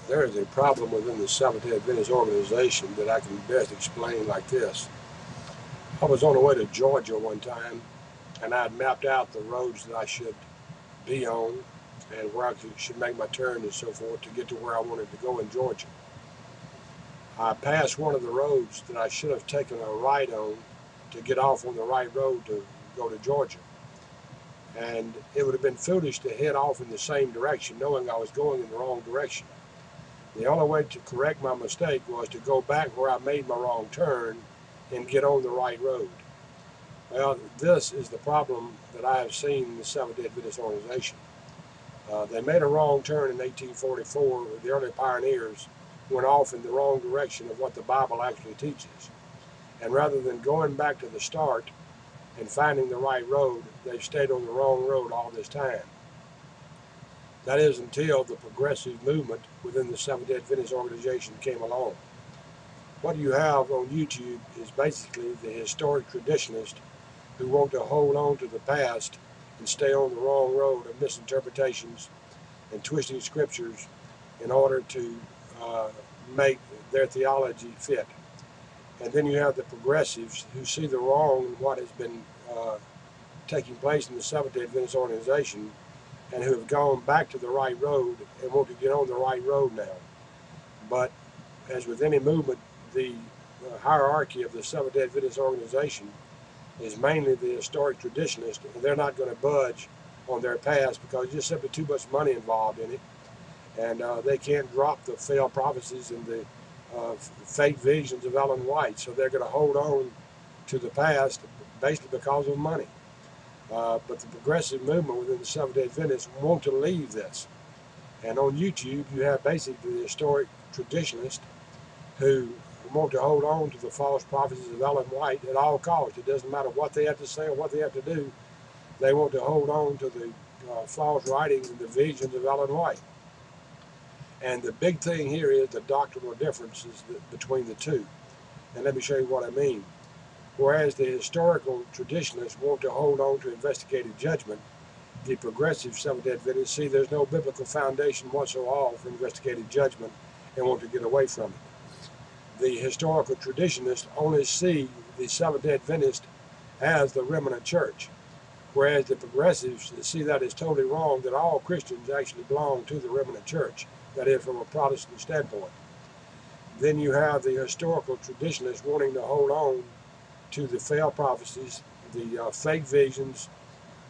There is a problem within the Seventh-day Adventist organization that I can best explain like this. I was on the way to Georgia one time, and I had mapped out the roads that I should be on and where I should make my turn and so forth to get to where I wanted to go in Georgia. I passed one of the roads that I should have taken a right on to get off on the right road to go to Georgia. And it would have been foolish to head off in the same direction knowing I was going in the wrong direction. The only way to correct my mistake was to go back where I made my wrong turn and get on the right road. Well, this is the problem that I have seen in the Seventh-day Adventist organization. They made a wrong turn in 1844. The early pioneers went off in the wrong direction of what the Bible actually teaches. And rather than going back to the start and finding the right road, they've stayed on the wrong road all this time. That is until the progressive movement within the Seventh-day Adventist organization came along. What you have on YouTube is basically the historic traditionalists who want to hold on to the past and stay on the wrong road of misinterpretations and twisting scriptures in order to make their theology fit. And then you have the progressives who see the wrong in what has been taking place in the Seventh-day Adventist organization and who have gone back to the right road and want to get on the right road now. But as with any movement, the hierarchy of the Seventh-day Adventist organization is mainly the historic traditionalists, and they're not going to budge on their past because there's just simply too much money involved in it. And they can't drop the failed prophecies and the fake visions of Ellen White, so they're going to hold on to the past basically because of money. But the progressive movement within the Seventh-day Adventists want to leave this. And on YouTube, you have basically the historic traditionalists who want to hold on to the false prophecies of Ellen White at all costs. It doesn't matter what they have to say or what they have to do. They want to hold on to the false writings and the visions of Ellen White. And the big thing here is the doctrinal differences between the two. And let me show you what I mean. Whereas the historical traditionalists want to hold on to investigative judgment, the progressive Seventh-day Adventists see there's no biblical foundation whatsoever for investigative judgment and want to get away from it. The historical traditionalists only see the Seventh-day Adventist as the remnant church, whereas the progressives see that as totally wrong, that all Christians actually belong to the remnant church, that is, from a Protestant standpoint. Then you have the historical traditionalists wanting to hold on to the failed prophecies, the fake visions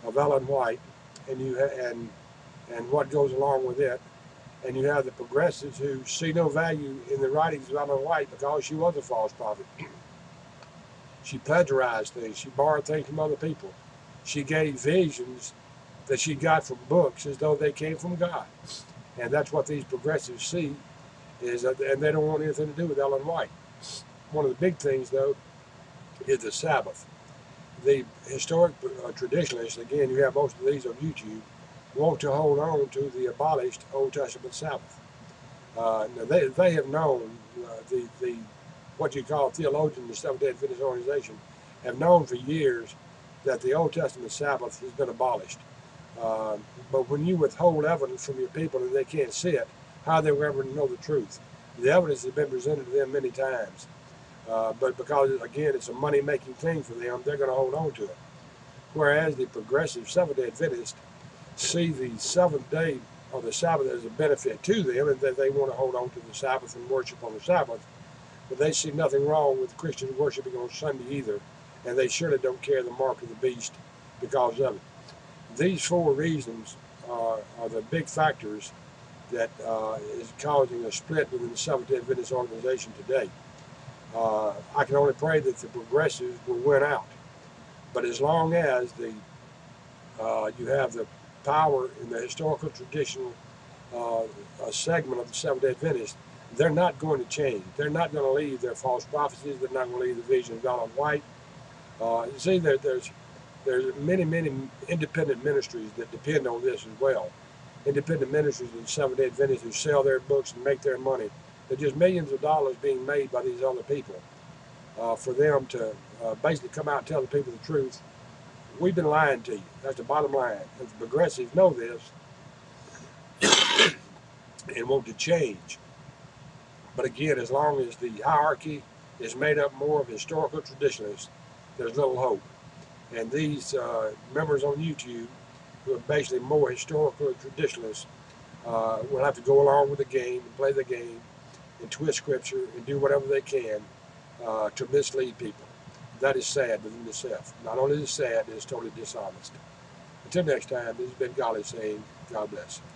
of Ellen White, and what goes along with it. And you have the progressives who see no value in the writings of Ellen White because she was a false prophet. She plagiarized things. She borrowed things from other people. She gave visions that she got from books as though they came from God. And that's what these progressives see, and they don't want anything to do with Ellen White. One of the big things, though, is the Sabbath. The historic traditionalists, again, you have most of these on YouTube, want to hold on to the abolished Old Testament Sabbath. Now they have known, what you call theologians in the Seventh-day Adventist organization, have known for years that the Old Testament Sabbath has been abolished. But when you withhold evidence from your people and they can't see it, how are they ever know the truth? The evidence has been presented to them many times. But because, again, it's a money-making thing for them, they're going to hold on to it. Whereas the progressive Seventh-day Adventists see the seventh day or the Sabbath as a benefit to them, and that they want to hold on to the Sabbath and worship on the Sabbath. But they see nothing wrong with Christians worshiping on Sunday either, and they surely don't carry the mark of the beast because of it. These four reasons are the big factors that is causing a split within the Seventh-day Adventist organization today. I can only pray that the progressives will win out. But as long as you have the power in the historical traditional segment of the Seventh-day Adventists, they're not going to change. They're not going to leave their false prophecies. They're not going to leave the vision of Ellen White. You see, there's many independent ministries that depend on this as well. Independent ministries in Seventh-day Adventists who sell their books and make their money. There's just millions of dollars being made by these other people for them to basically come out and tell the people the truth. We've been lying to you. That's the bottom line. And the progressives know this and want to change. But again, as long as the hierarchy is made up more of historical traditionalists, there's little hope. And these members on YouTube, who are basically more historical traditionalists, will have to go along with the game and play the game and twist scripture and do whatever they can to mislead people. That is sad within itself. Not only is it sad, it is totally dishonest. Until next time, this has been Golly saying, God bless.